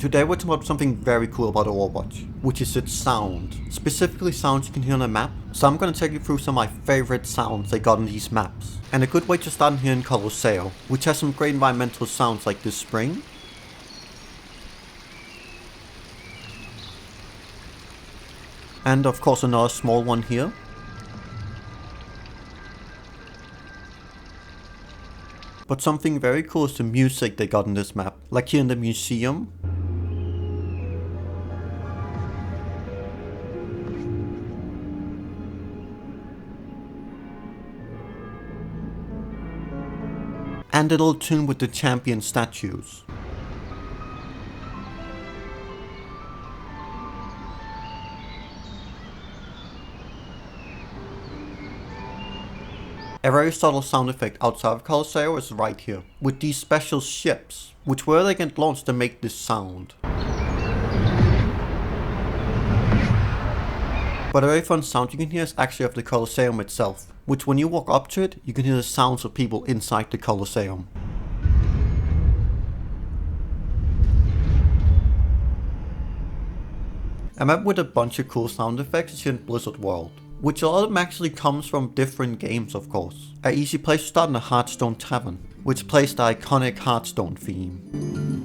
Today we're talking about something very cool about Overwatch, which is its sound. Specifically sounds you can hear on a map, so I'm gonna take you through some of my favorite sounds they got on these maps. And a good way to start here in Colosseum, which has some great environmental sounds like this spring. And of course another small one here. But something very cool is the music they got in this map, like here in the museum. And a little tune with the champion statues. A very subtle sound effect outside of Colosseum is right here, with these special ships, which were they get launched to make this sound. But a very fun sound you can hear is actually of the Colosseum itself, which when you walk up to it, you can hear the sounds of people inside the Colosseum. A map with a bunch of cool sound effects is here in Blizzard World, which a lot of them actually comes from different games of course. An easy place to start in the Hearthstone Tavern, which plays the iconic Hearthstone theme.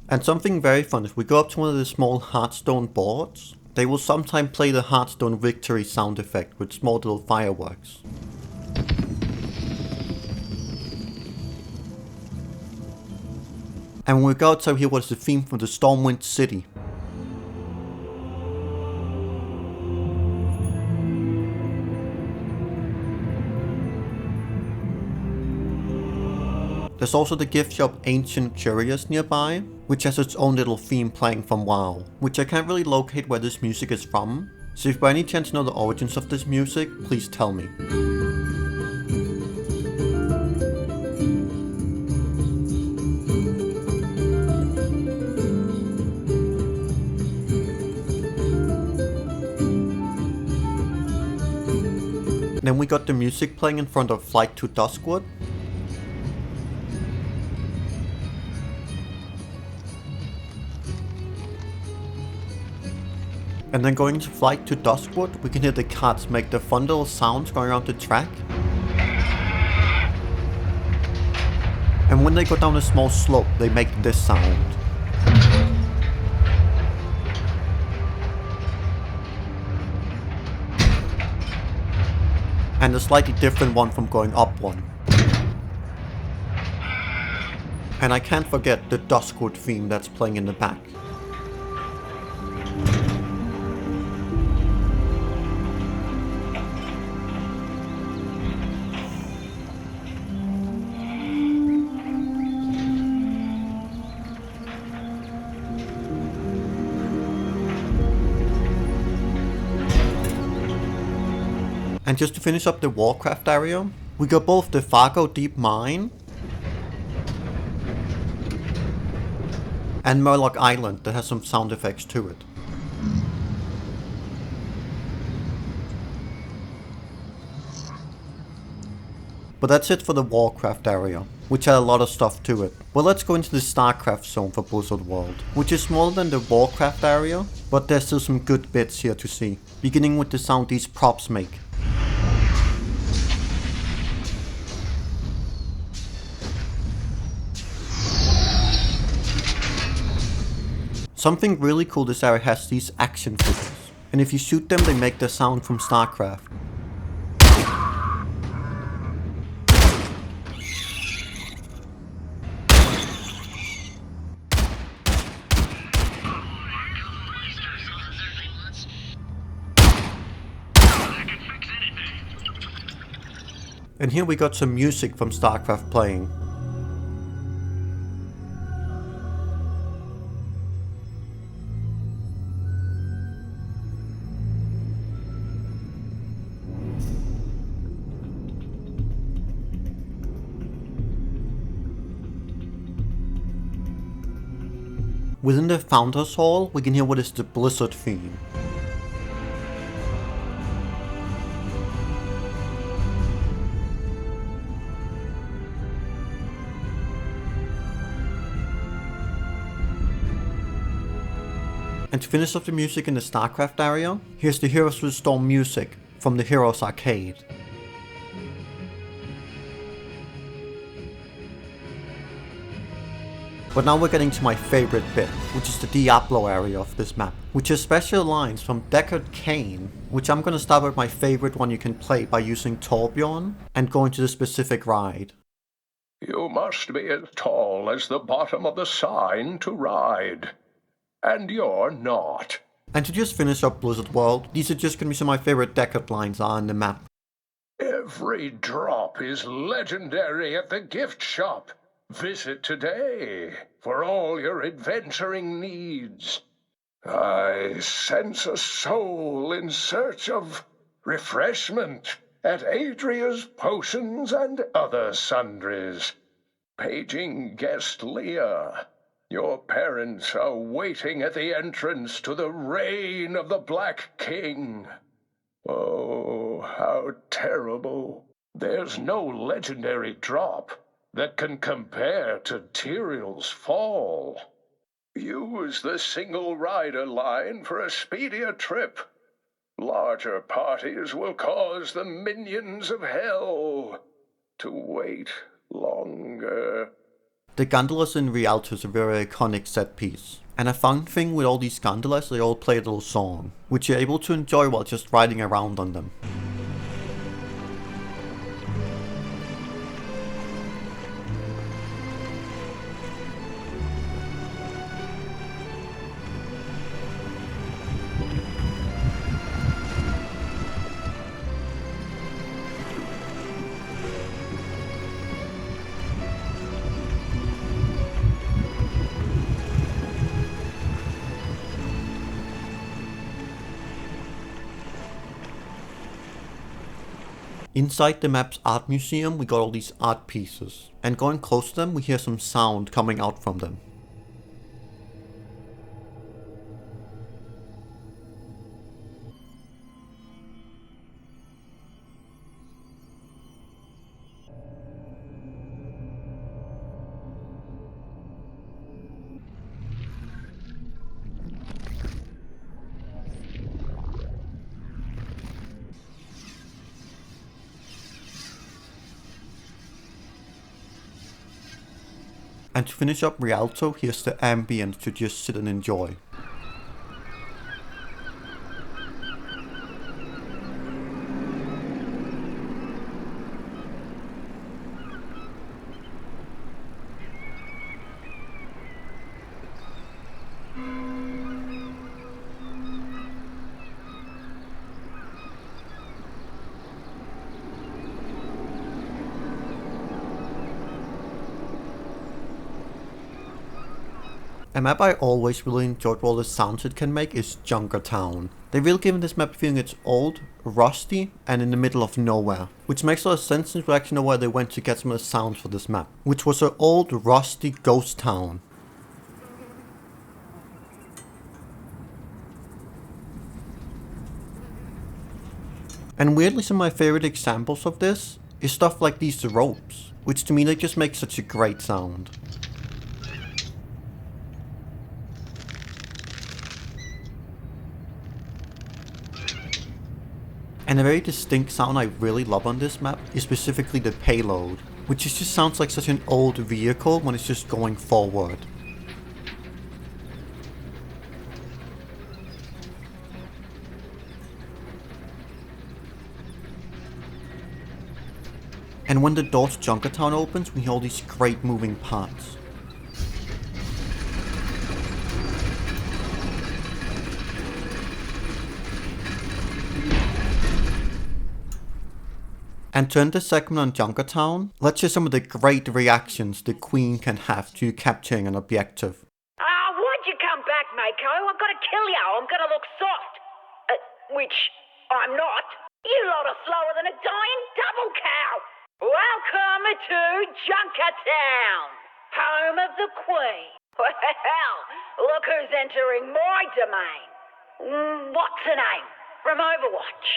And something very fun, if we go up to one of the small Hearthstone boards, they will sometimes play the Hearthstone victory sound effect with small little fireworks. And when we go outside here, what is the theme from the Stormwind City? There's also the gift shop Ancient Curious nearby, which has its own little theme playing from WoW, which I can't really locate where this music is from, so if by any chance know the origins of this music, please tell me. Then we got the music playing in front of Flight to Duskwood. And then going to Flight to Duskwood, we can hear the cats make the fun little sounds going around the track. And when they go down a small slope, they make this sound. And a slightly different one from going up one. And I can't forget the Duskwood theme that's playing in the back. And just to finish up the Warcraft area, we got both the Fargo Deep Mine and Murloc Island that has some sound effects to it. But that's it for the Warcraft area, which had a lot of stuff to it. Well, let's go into the Starcraft zone for Blizzard World, which is smaller than the Warcraft area, but there's still some good bits here to see, beginning with the sound these props make. Something really cool this area has these action figures, and if you shoot them they make the sound from StarCraft. And here we got some music from StarCraft playing. Within the Founders Hall, we can hear what is the Blizzard theme. And to finish off the music in the StarCraft area, here's the Heroes of the Storm music from the Heroes arcade. But now we're getting to my favorite bit, which is the Diablo area of this map, which has special lines from Deckard Cain, which I'm gonna start with my favorite one you can play by using Torbjorn and going to the specific ride. You must be as tall as the bottom of the sign to ride. And you're not. And to just finish up Blizzard World, these are just gonna be some of my favorite Deckard lines on the map. Every drop is legendary at the gift shop. Visit today for all your adventuring needs. I sense a soul in search of refreshment at Adria's Potions and other sundries. Paging guest Leah. Your parents are waiting at the entrance to the reign of the Black King. Oh, how terrible. There's no legendary drop that can compare to Tyrell's fall. Use the single rider line for a speedier trip. Larger parties will cause the minions of hell to wait longer. The gondolas in Rialto is a very iconic set piece. And a fun thing with all these gondolas, they all play a little song, which you're able to enjoy while just riding around on them. Inside the map's art museum, we got all these art pieces, and going close to them, we hear some sound coming out from them. And to finish up Rialto, here's the ambience to just sit and enjoy. A map I always really enjoyed all the sounds it can make is Junkertown. They really given this map a feeling it's old, rusty, and in the middle of nowhere. Which makes a lot of sense since we actually know where they went to get some of the sounds for this map. Which was an old, rusty ghost town. And weirdly, some of my favorite examples of this is stuff like these ropes, which to me they just make such a great sound. And a very distinct sound I really love on this map is specifically the payload, which just sounds like such an old vehicle when it's just going forward. And when the door to Junkertown opens, we hear all these great moving parts. And to end the segment on Junkertown, let's hear some of the great reactions the Queen can have to capturing an objective. Why'd you come back, Mako? I've got to kill you. I'm going to look soft. Which I'm not. You lot are slower than a dying double cow. Welcome to Junkertown, home of the Queen. Well, look who's entering my domain. What's her name? From Overwatch.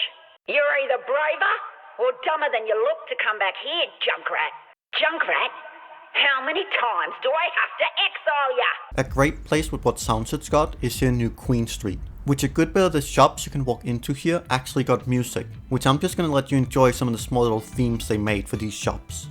You're either braver or dumber than you look to come back here, Junkrat. Junkrat? How many times do I have to exile ya? A great place with what sounds it's got is here in New Queen Street, which a good bit of the shops you can walk into here actually got music, which I'm just gonna let you enjoy some of the small little themes they made for these shops.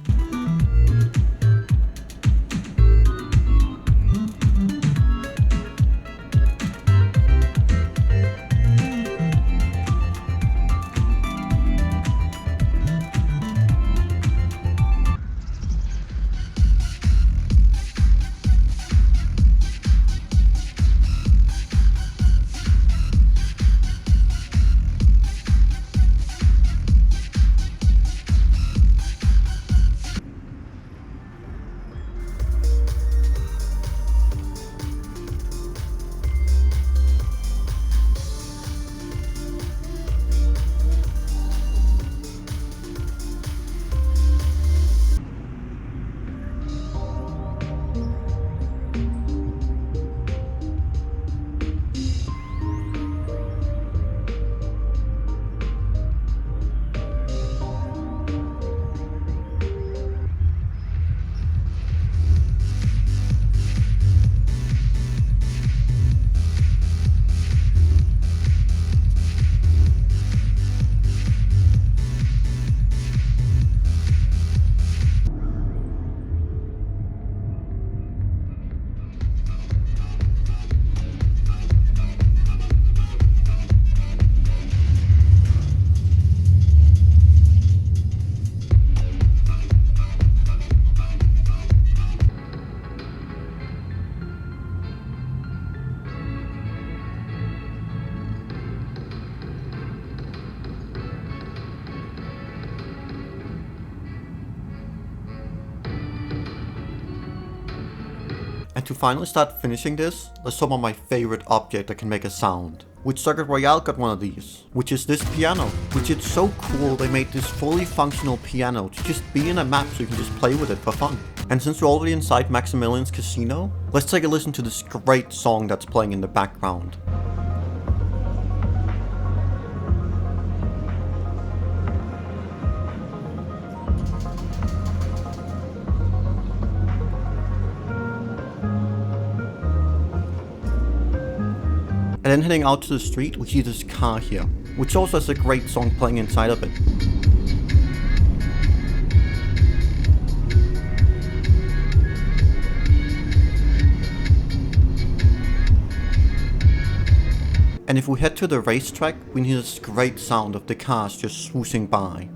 And to finally start finishing this, let's talk about my favorite object that can make a sound. Which Circuit Royale got one of these, which is this piano, which is so cool they made this fully functional piano to just be in a map so you can just play with it for fun. And since we're already inside Maximilian's casino, let's take a listen to this great song that's playing in the background. And then heading out to the street, we see this car here, which also has a great song playing inside of it. And if we head to the racetrack, we hear this great sound of the cars just swoosing by.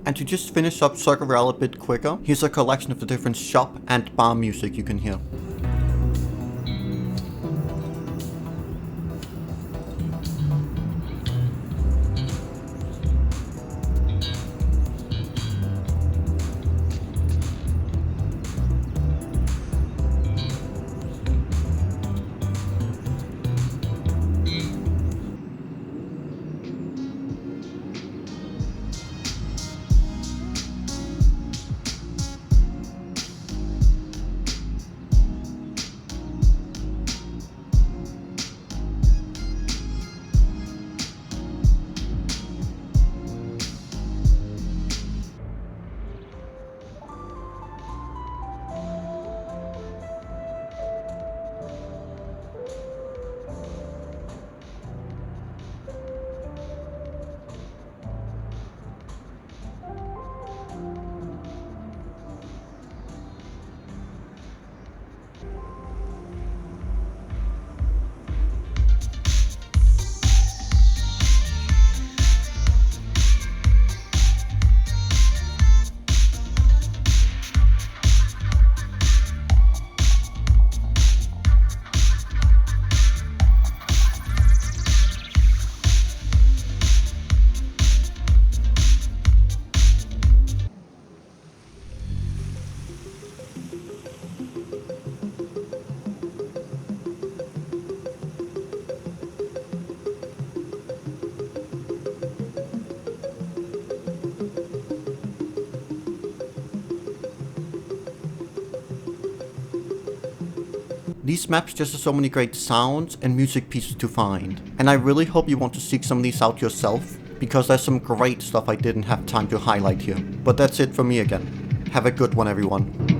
And to just finish up Circuit Royale a bit quicker, here's a collection of the different shop and bar music you can hear. These maps just have so many great sounds and music pieces to find, and I really hope you want to seek some of these out yourself, because there's some great stuff I didn't have time to highlight here. But that's it for me again. Have a good one, everyone.